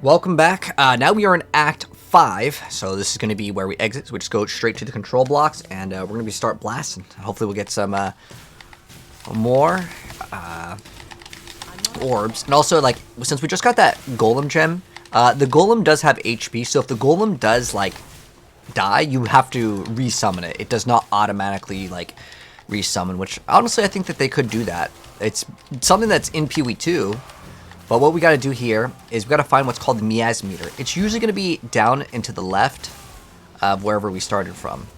Welcome back. Now we are in Act 5, so this is going to be where we exit. So we just go straight to the control blocks, and we're going to start blasting. Hopefully we'll get some more orbs. And also, like, since we just got that golem gem, the golem does have HP, so if the golem does, like, die, you have to resummon it. It does not automatically, like, resummon, which, honestly, I think that they could do that. It's something that's in PoE 2. But what we got to do here is we got to find what's called the Miasmeter. It's usually going to be down and to the left of wherever we started from.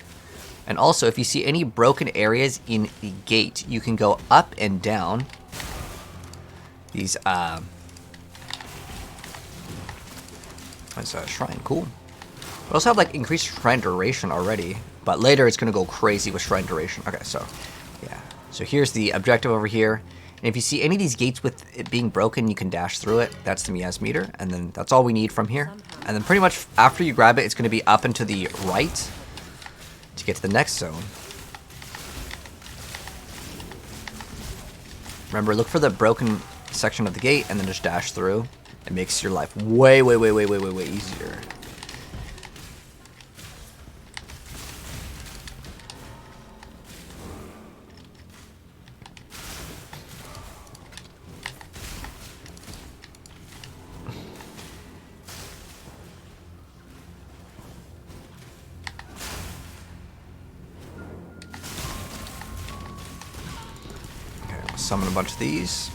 And also, if you see any broken areas in the gate, you can go up and down these, that's a shrine, cool. We also have, like, increased shrine duration already, but later it's going to go crazy with shrine duration. Okay, so, yeah. So here's the objective over here. And if you see any of these gates with it being broken, you can dash through it. That's the Miasmeter, and then that's all we need from here. And then pretty much after you grab it, it's going to be up and to the right to get to the next zone. Remember, look for the broken section of the gate and then just dash through. It makes your life way easier. Summon a bunch of these.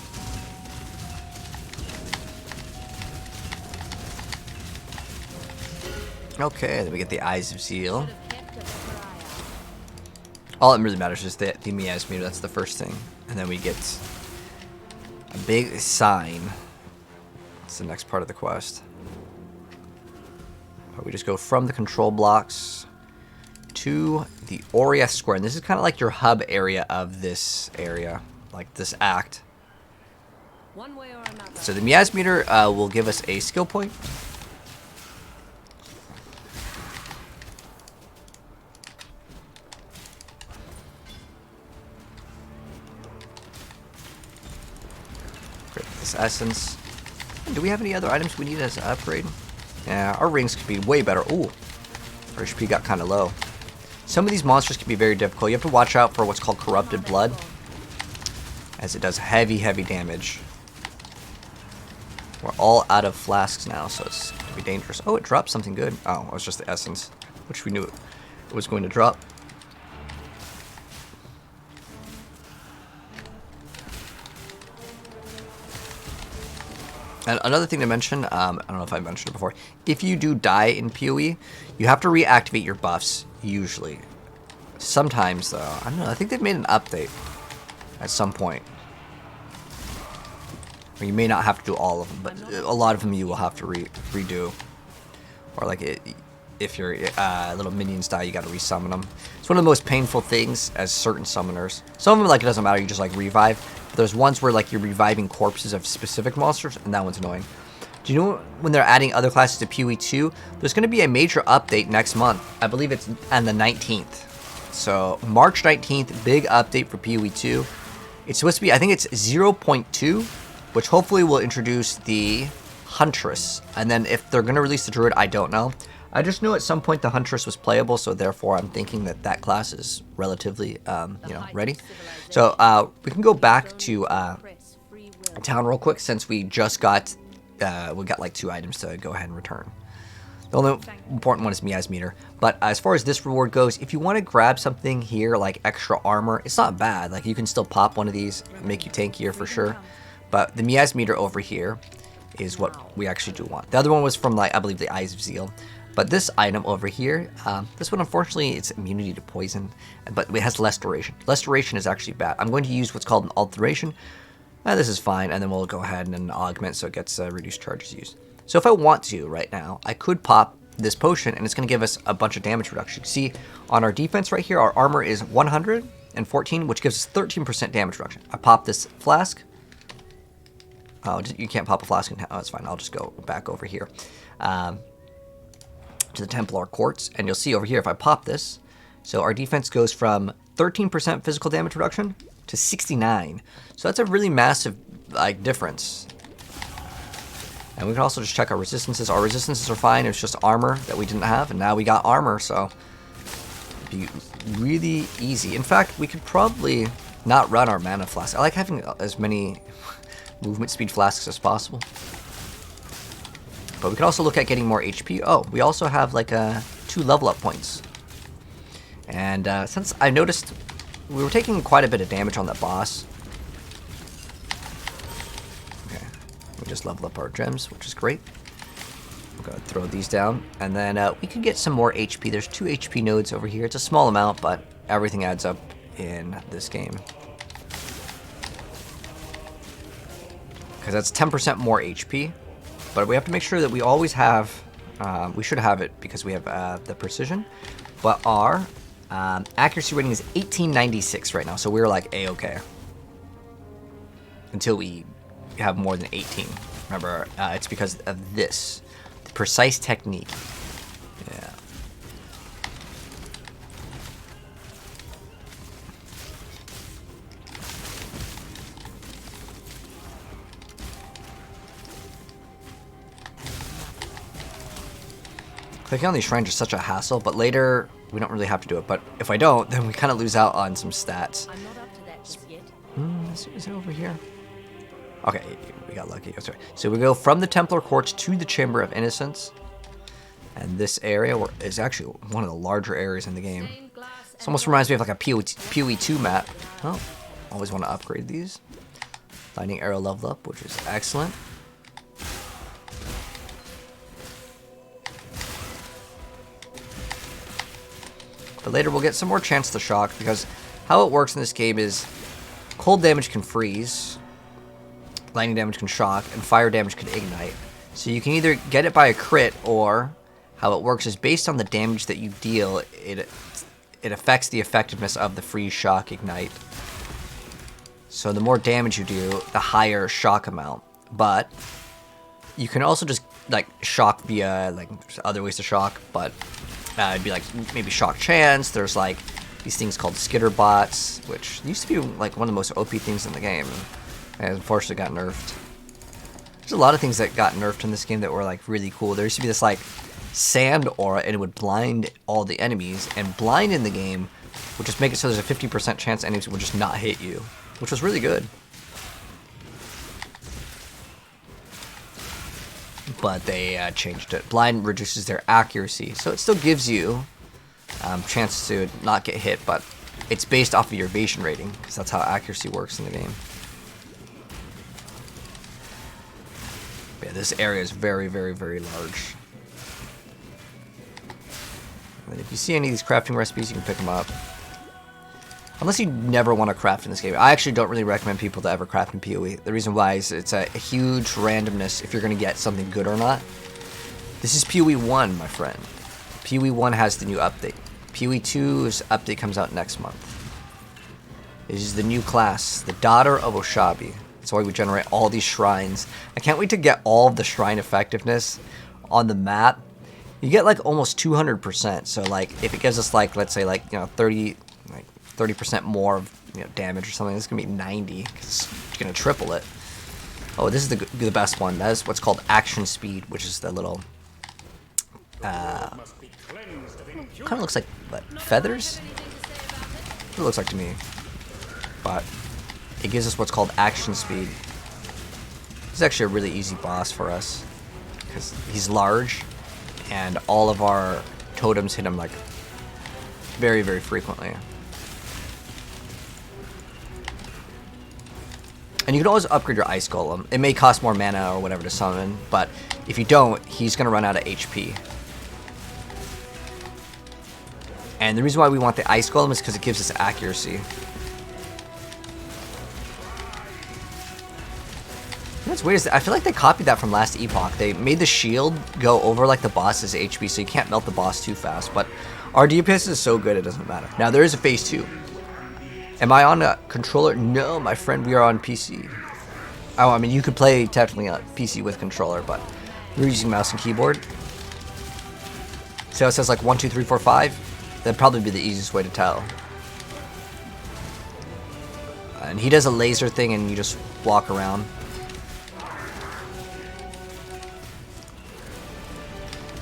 Okay, then we get the Eyes of Zeal. All that really matters is the Miasmeter, that's the first thing. And then we get a big sign. That's the next part of the quest. But we just go from the control blocks to the Orieth Square. And this is kind of like your hub area of this area. Like this act. One way or another. So the Miasmeter will give us a skill point. Great, this essence. Do we have any other items we need as an upgrade? Yeah, our rings could be way better. Ooh, our HP got kind of low. Some of these monsters can be very difficult. You have to watch out for what's called corrupted blood, as it does heavy damage. We're all out of flasks now, so it's going to be dangerous. Oh, it dropped something good. Oh, it was just the essence, which we knew it was going to drop. And another thing to mention, I don't know if I mentioned it before, if you do die in PoE, you have to reactivate your buffs, usually. Sometimes, though, I don't know, I think they've made an update at some point. Or you may not have to do all of them, but a lot of them you will have to redo. Or like if your little minions die, you got to resummon them. It's one of the most painful things as certain summoners. Some of them, like, it doesn't matter, you just like revive. But there's ones where like you're reviving corpses of specific monsters, and that one's annoying. Do you know when they're adding other classes to PoE 2? There's going to be a major update next month. I believe it's on the 19th. So March 19th, big update for PoE 2. It's supposed to be, I think it's 0.2, which hopefully will introduce the Huntress. And then if they're going to release the Druid, I don't know. I just knew at some point the Huntress was playable, so therefore I'm thinking that that class is relatively, ready. So we can go back to town real quick, since we just got, like 2 items to go ahead and return. The only important one is Miasmeter. But as far as this reward goes, if you want to grab something here like extra armor, it's not bad. Like, you can still pop one of these, make you tankier for sure. But the Miasmeter over here is what we actually do want. The other one was from, like, I believe the Eyes of Zeal. But this item over here, this one, unfortunately, it's immunity to poison, but it has less duration. Less duration is actually bad. I'm going to use what's called an alteration. This is fine, and then we'll go ahead and augment so it gets reduced charges used. So if I want to right now, I could pop this potion, and it's going to give us a bunch of damage reduction. You can see on our defense right here, our armor is 114, which gives us 13% damage reduction. I pop this flask. Oh, you can't pop a flask in town. Oh, that's fine. I'll just go back over here to the Templar Quartz, and you'll see over here if I pop this. So our defense goes from 13% physical damage reduction to 69. So that's a really massive, like, difference. And we can also just check our resistances. Our resistances are fine. It's just armor that we didn't have, and now we got armor, so it'd be really easy. In fact, we could probably not run our mana flask. I like having as many movement speed flasks as possible. But we could also look at getting more HP. Oh, we also have like 2 level up points. And since I noticed we were taking quite a bit of damage on that boss. Okay, we just leveled up our gems, which is great. I'm gonna throw these down, and then we could get some more HP. There's 2 HP nodes over here. It's a small amount, but everything adds up in this game. Because that's 10% more HP, but we have to make sure that we always have, we should have it because we have the precision, but our accuracy rating is 1896 right now, so we're like A-okay. Until we have more than 18. Remember, it's because of this. The precise technique. Yeah. Clicking on these shrines is such a hassle, but later we don't really have to do it. But if I don't, then we kind of lose out on some stats. I'm not up to that just yet. Is it over here? Okay, we got lucky. Oh, sorry. So we go from the Templar Courts to the Chamber of Innocence. And this area is actually one of the larger areas in the game. This almost reminds me of like a PoE 2 map. Oh, always want to upgrade these. Lightning Arrow level up, which is excellent. But later we'll get some more chance to shock, because how it works in this game is cold damage can freeze, lightning damage can shock, and fire damage can ignite. So you can either get it by a crit, or how it works is based on the damage that you deal, it affects the effectiveness of the freeze, shock, ignite. So the more damage you do, the higher shock amount. But you can also just like shock via like other ways to shock, but it'd be like maybe shock chance. There's like these things called skitter bots, which used to be like one of the most OP things in the game, and unfortunately got nerfed. There's a lot of things that got nerfed in this game that were like really cool. There used to be this like sand aura, and it would blind all the enemies, and blind in the game would just make it so there's a 50% chance enemies would just not hit you, which was really good. But they changed it. Blind reduces their accuracy, so it still gives you chance to not get hit, but it's based off of your evasion rating, because that's how accuracy works in the game. But yeah, this area is very, very, very large. And if you see any of these crafting recipes, you can pick them up. Unless you never want to craft in this game. I actually don't really recommend people to ever craft in PoE. The reason why is it's a huge randomness if you're going to get something good or not. This is PoE 1, my friend. PoE 1 has the new update. PoE 2's update comes out next month. This is the new class, the Daughter of Oshabi. That's why we generate all these shrines. I can't wait to get all of the shrine effectiveness on the map. You get like almost 200%. So like if it gives us like, let's say like, 30% more of damage or something, it's gonna be 90 because it's gonna triple it. Oh, this is the best one. That is what's called action speed, which is the little kind of looks like what, feathers? It looks like to me, but it gives us what's called action speed. This is actually a really easy boss for us because he's large, and all of our totems hit him like very, very frequently. And you can always upgrade your Ice Golem. It may cost more mana or whatever to summon, but if you don't, he's going to run out of HP. And the reason why we want the Ice Golem is because it gives us accuracy. What's weird is I feel like they copied that from last Epoch. They made the shield go over like the boss's HP, so you can't melt the boss too fast. But our DPS is so good it doesn't matter. Now there is a phase 2. Am I on a controller? No, my friend, we are on PC. Oh, I mean, you could play technically on PC with controller, but we're using mouse and keyboard. So it says like 1, 2, 3, 4, 5. That'd probably be the easiest way to tell. And he does a laser thing, and you just walk around.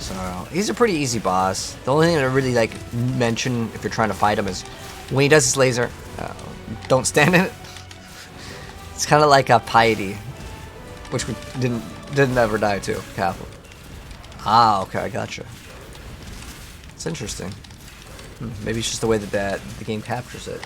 So he's a pretty easy boss. The only thing I really like mention if you're trying to fight him is when he does his laser, don't stand in it. It's kind of like a piety, which we didn't ever die to. Careful. Ah, okay, I gotcha. It's interesting. Maybe it's just the way that the game captures it.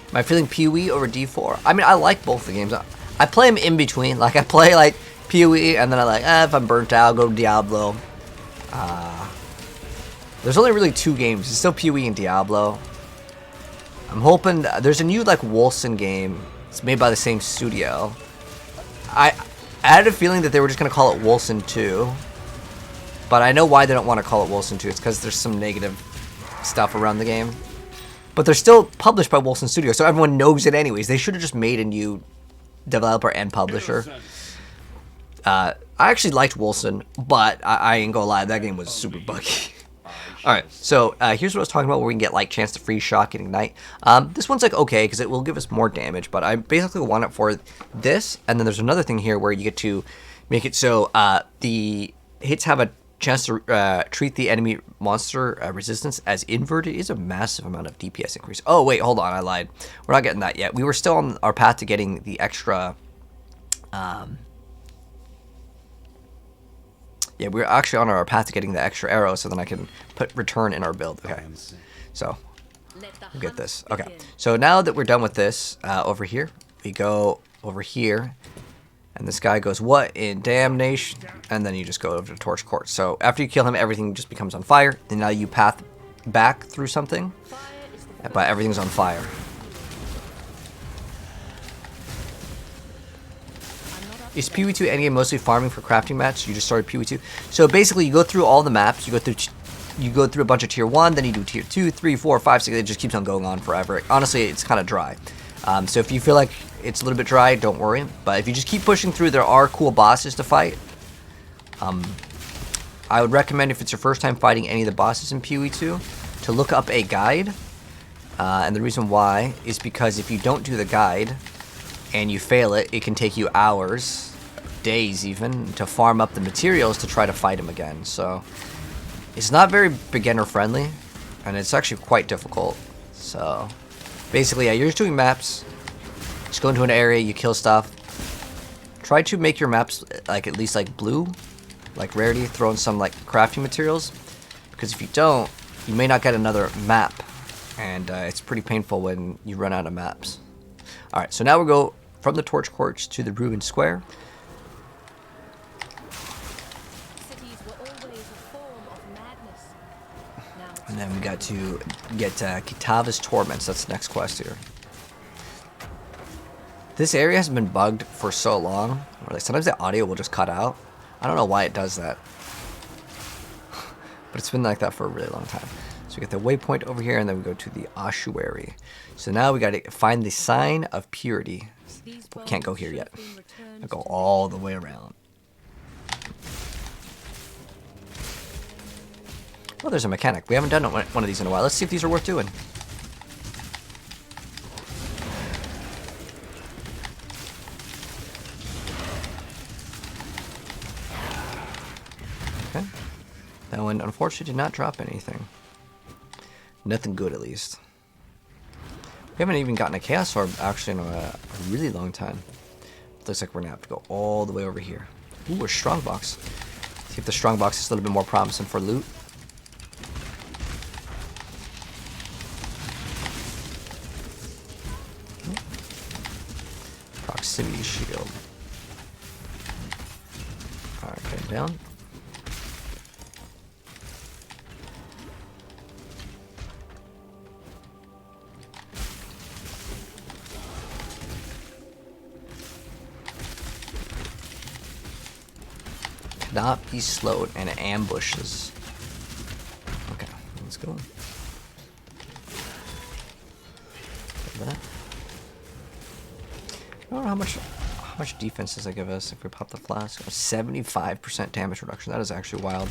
Am I feeling PoE over D4? I mean, I like both the games. I play them in between. Like, I play, like, PoE, and then I like, if I'm burnt out, I'll go to Diablo. There's only really 2 games. It's still PoE and Diablo. I'm hoping... There's a new, like, Wolcen game. It's made by the same studio. I had a feeling that they were just going to call it Wolcen 2. But I know why they don't want to call it Wolcen 2. It's because there's some negative stuff around the game. But they're still published by Wolcen Studio, so everyone knows it anyways. They should have just made a new developer and publisher. I actually liked Wolcen, but I ain't gonna lie, that game was super buggy. Alright, so here's what I was talking about where we can get like chance to freeze, shock, and ignite. This one's like okay, because it will give us more damage, but I basically want it for this, and then there's another thing here where you get to make it so the hits have a chance to treat the enemy monster resistance as inverted. Is a massive amount of DPS increase. Oh wait, hold on, I lied. We're not getting that yet. We were still on our path to getting the extra. Yeah, we're actually on our path to getting the extra arrow, so then I can put return in our build. Okay, so we'll get this. Okay, so now that we're done with this, over here we go over here. And this guy goes, what in damnation? And then you just go over to Torch Court. So after you kill him, everything just becomes on fire. Then now you path back through something, but everything's on fire. Is PoE 2 endgame mostly farming for crafting mats? You just started PoE 2. So basically, you go through all the maps. You go through a bunch of tier 1, then you do tier 2, 3, 4, 5, 6. It just keeps on going on forever. Honestly, it's kind of dry. So if you feel like it's a little bit dry, don't worry. But if you just keep pushing through, there are cool bosses to fight. I would recommend if it's your first time fighting any of the bosses in PoE 2 to look up a guide. And the reason why is because if you don't do the guide and you fail it, it can take you hours, days even, to farm up the materials to try to fight him again. So it's not very beginner friendly, and it's actually quite difficult. So basically, yeah, you're just doing maps. Just go into an area, you kill stuff. Try to make your maps like at least like blue, like rarity. Throw in some like crafting materials, because if you don't, you may not get another map, and it's pretty painful when you run out of maps. All right, so now we'll go from the Torch Courts to the Ruined Square. And then we got to get Kitava's Torments. That's the next quest here. This area has been bugged for so long, where like sometimes the audio will just cut out. I don't know why it does that, but it's been like that for a really long time. So we get the waypoint over here, and then we go to the ossuary. So now we got to find the sign of purity. We can't go here yet. I'll go all the way around. Oh, there's a mechanic. We haven't done one of these in a while. Let's see if these are worth doing. Okay. That one, unfortunately, did not drop anything. Nothing good, at least. We haven't even gotten a Chaos Orb, actually, in a really long time. Looks like we're going to have to go all the way over here. Ooh, a Strongbox. See if the Strongbox is a little bit more promising for loot. Proximity shield. Alright, getting down. Cannot be slowed and ambushes. Okay, let's go. That. I don't know how much defense does that give us if we pop the flask. 75% damage reduction. That is actually wild.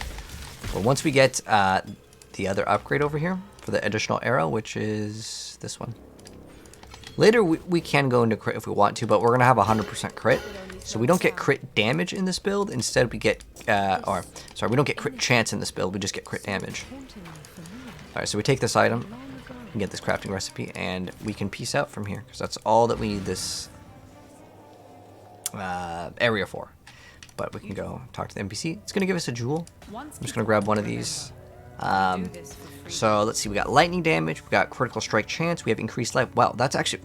But once we get the other upgrade over here for the additional arrow, which is this one. Later, we can go into crit if we want to, but we're going to have 100% crit. So we don't get crit damage in this build. Instead, we get, we don't get crit chance in this build. We just get crit damage. Alright, so we take this item and get this crafting recipe, and we can peace out from here. Because that's all that we need this area for. But we can go talk to the NPC. It's going to give us a jewel. I'm just going to grab one of these. So let's see, we got lightning damage, we got critical strike chance, we have increased life. Wow, that's actually...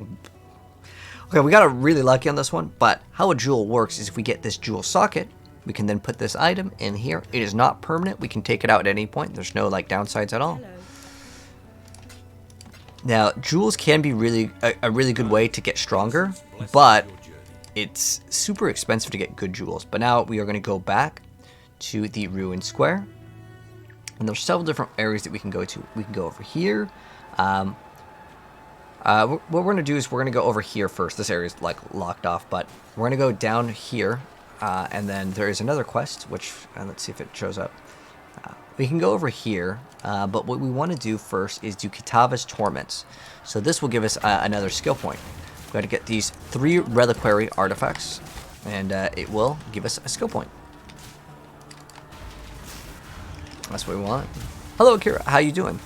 Okay, we got really lucky on this one, but how a jewel works is if we get this jewel socket, we can then put this item in here. It is not permanent, we can take it out at any point. There's no like downsides at all. Now, jewels can be a really good way to get stronger, but it's super expensive to get good jewels. But now we are going to go back to the ruined square. And there's several different areas that we can go to. We can go over here. What we're going to do is we're going to go over here first. This area is like locked off, but we're going to go down here. And then there is another quest, which, let's see if it shows up. We can go over here, but what we want to do first is do Kitava's Torments. So this will give us another skill point. We've got to get these 3 reliquary artifacts, and it will give us a skill point. That's what we want. Hello, Kira. How you doing?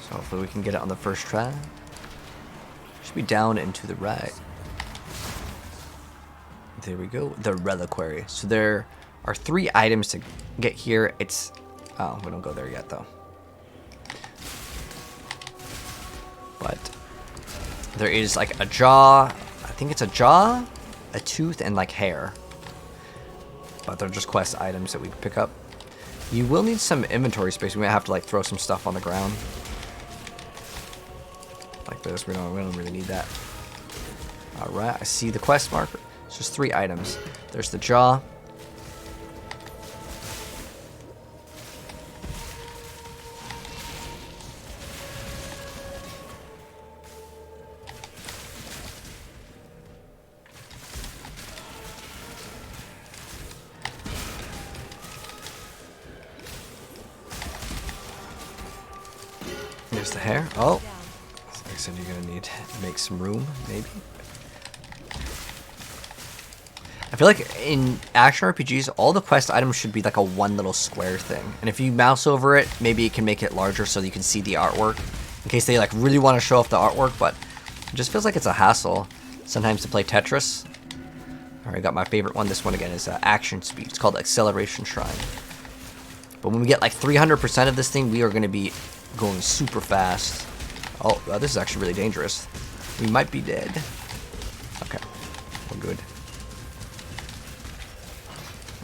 So hopefully we can get it on the first try. Should be down and to the right. There we go. The reliquary. So there are 3 items to get here. It's... Oh, we don't go there yet, though. But... there is like a jaw, I think it's a jaw, a tooth, and like hair. But they're just quest items that we can pick up. You will need some inventory space. We might have to like throw some stuff on the ground. Like this, we don't really need that. Alright, I see the quest marker. It's just 3 items. There's the jaw. There's the hair. Oh, like I said, you're gonna need to make some room, maybe. I feel like in action RPGs, all the quest items should be like a one little square thing. And if you mouse over it, maybe it can make it larger so you can see the artwork. In case they like really want to show off the artwork, but it just feels like it's a hassle sometimes to play Tetris. Alright, I got my favorite one. This one again is action speed. It's called Acceleration Shrine. But when we get like 300% of this thing, we are going to be going super fast. Oh, this is actually really dangerous. We might be dead. Okay, we're good.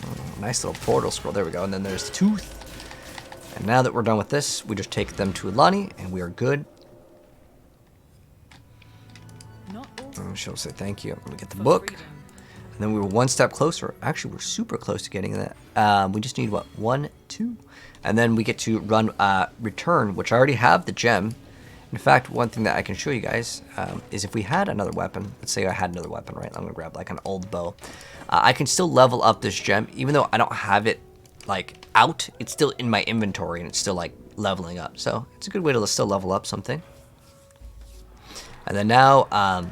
Oh, nice little portal scroll. There we go. And then there's the tooth. And now that we're done with this, we just take them to Lonnie, and we are good. She'll say thank you. We get the book. And then we were one step closer. Actually, we're super close to getting that. We just need, what, 1, 2? And then we get to run Return, which I already have the gem. In fact, one thing that I can show you guys is if we had another weapon. Let's say I had another weapon, right? I'm going to grab, like, an old bow. I can still level up this gem. Even though I don't have it, like, out, it's still in my inventory, and it's still, like, leveling up. So it's a good way to still level up something. And then now...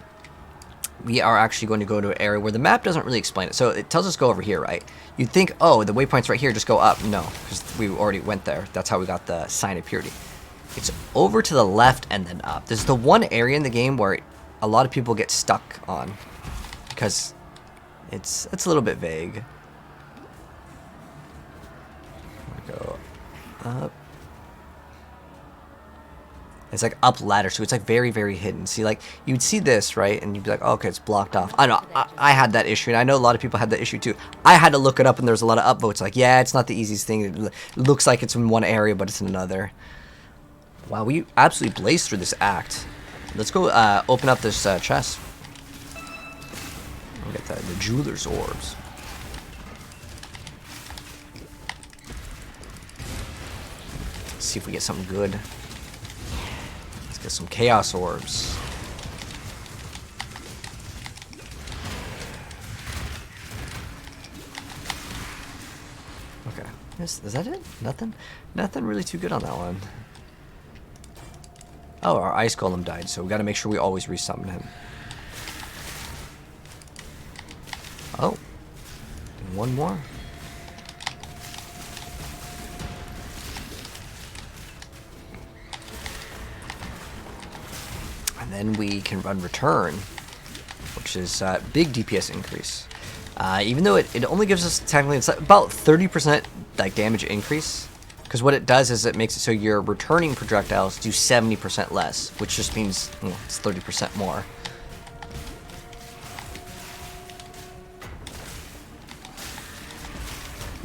we are actually going to go to an area where the map doesn't really explain it. So it tells us go over here, right? You'd think, oh, the waypoint's right here, just go up. No, because we already went there. That's how we got the sign of purity. It's over to the left and then up. This is the one area in the game where a lot of people get stuck on because it's a little bit vague. Go up. It's like up ladder, so it's like very, very hidden. See, like, you'd see this, right? And you'd be like, oh, okay, it's blocked off. I know, I had that issue, and I know a lot of people had that issue too. I had to look it up, and there's a lot of upvotes. Like, yeah, it's not the easiest thing. It looks like it's in one area, but it's in another. Wow, we absolutely blazed through this act. Let's go open up this chest. We'll get the jeweler's orbs. Let's see if we get something good. Get some chaos orbs. Is that it? Nothing? Nothing really too good on that one. Oh, our ice golem died, so we gotta make sure we always resummon him. Oh. One more. And then we can run return, which is big DPS increase. Even though it only gives us technically it's about 30% like damage increase, because what it does is it makes it so your returning projectiles do 70% less, which just means it's 30% more.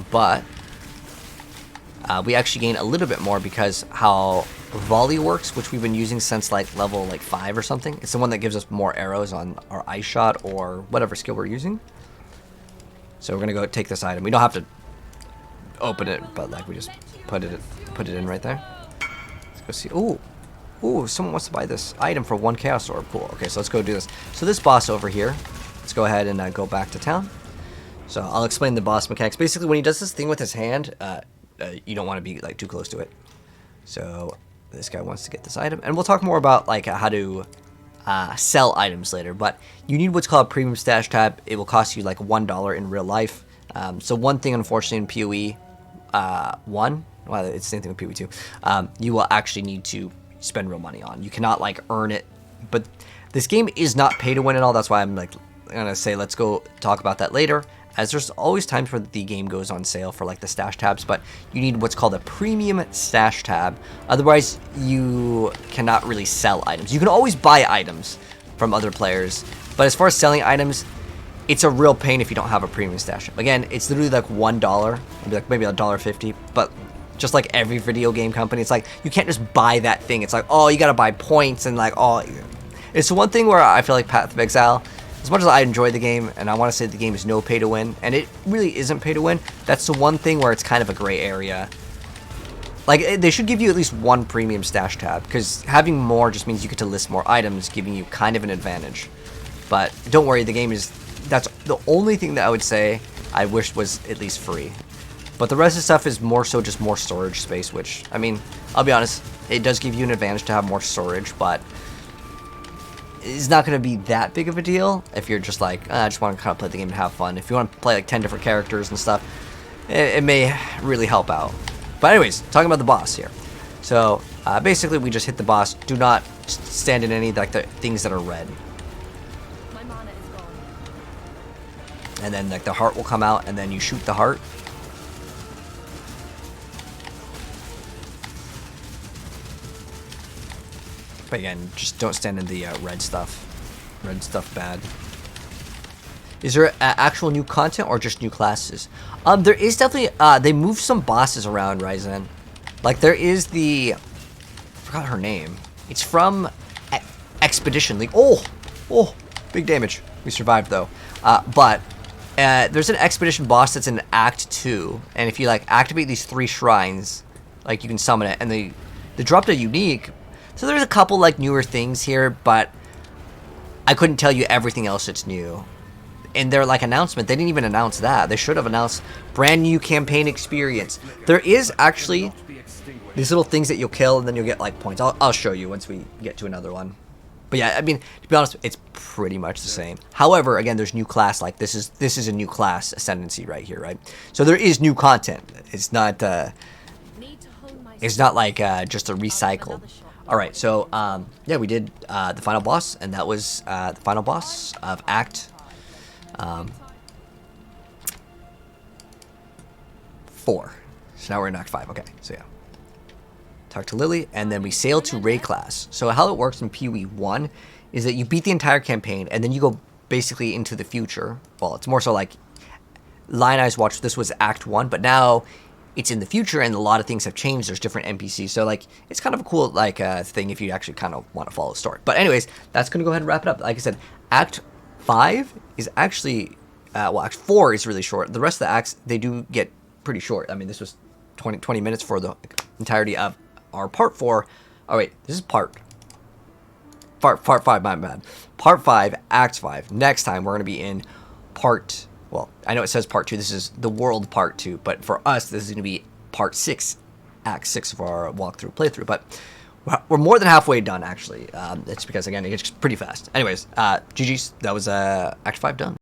But we actually gain a little bit more because how volley works, which we've been using since like level 5 or something. It's the one that gives us more arrows on our ice shot or whatever skill we're using. So we're gonna go take this item. We don't have to open it, but like we just put it in right there. Let's go see. Ooh, someone wants to buy this item for 1 chaos orb. Cool. Okay, so let's go do this. So this boss over here, let's go ahead and go back to town. So I'll explain the boss mechanics. Basically, when he does this thing with his hand, you don't want to be like too close to it. So this guy wants to get this item, and we'll talk more about like how to sell items later. But you need what's called a premium stash tab. It will cost you like $1 in real life. So one thing, unfortunately, in PoE 1, well, it's the same thing with PoE 2. You will actually need to spend real money on. You cannot like earn it. But this game is not pay to win at all. That's why I'm like gonna say let's go talk about that later, as there's always times where the game goes on sale for like the stash tabs, but you need what's called a premium stash tab. Otherwise, you cannot really sell items. You can always buy items from other players, but as far as selling items, it's a real pain if you don't have a premium stash tab. Again, it's literally like $1, maybe $1.50, but just like every video game company, it's like you can't just buy that thing. It's like, oh, you gotta buy points, and like, oh, it's the one thing where I feel like Path of Exile, as much as I enjoy the game, and I want to say the game is no pay to win, and it really isn't pay to win, that's the one thing where it's kind of a gray area. Like, they should give you at least one premium stash tab, because having more just means you get to list more items, giving you kind of an advantage. But don't worry, the game is, that's the only thing that I would say I wish was at least free. But the rest of the stuff is more so just more storage space, which, I mean, I'll be honest, it does give you an advantage to have more storage, but it's not going to be that big of a deal if you're just like, I just want to kind of play the game and have fun. If you want to play like 10 different characters and stuff, it may really help out. But anyways, talking about the boss here. So basically we just hit the boss. Do not stand in any like the things that are red. My mana is gone. And then like the heart will come out, and then you shoot the heart. But again, just don't stand in the red stuff. Red stuff bad. Is there actual new content or just new classes? There is definitely, they moved some bosses around, Ryzen. Like there is the, I forgot her name. It's from Expedition League. Oh, big damage. We survived though. But there's an Expedition boss that's in Act 2. And if you like activate these 3 shrines, like you can summon it. And they dropped a unique. So there's a couple like newer things here, but I couldn't tell you everything else that's new. In their like announcement, they didn't even announce that. They should have announced brand new campaign experience. There is actually these little things that you'll kill and then you'll get like points. I'll show you once we get to another one. But yeah, I mean, to be honest, it's pretty much the same. However, again, there's new class. Like this is a new class ascendency right here, right? So there is new content. It's not like just a recycled. Alright, so, yeah, we did the final boss, and that was the final boss of Act 4. So now we're in Act 5, okay, so yeah. Talk to Lily, and then we sail to Ray class. So how it works in PoE 1 is that you beat the entire campaign, and then you go basically into the future. Well, it's more so like, Lion Eyes Watch, this was Act 1, but now it's in the future, and a lot of things have changed. There's different NPCs, so like it's kind of a cool like thing if you actually kind of want to follow the story. But anyways, that's gonna go ahead and wrap it up. Like I said, Act 5 is actually well, Act 4 is really short. The rest of the acts, they do get pretty short. I mean, this was 20 minutes for the entirety of our Part 4. Oh wait, this is Part 5. My bad. Part 5, Act 5. Next time we're gonna be in Part well, I know it says part 2. This is the world part 2, but for us, this is going to be part 6, act 6 of our walkthrough playthrough. But we're more than halfway done, actually. It's because, again, it gets pretty fast. Anyways, GG's. That was Act 5 done.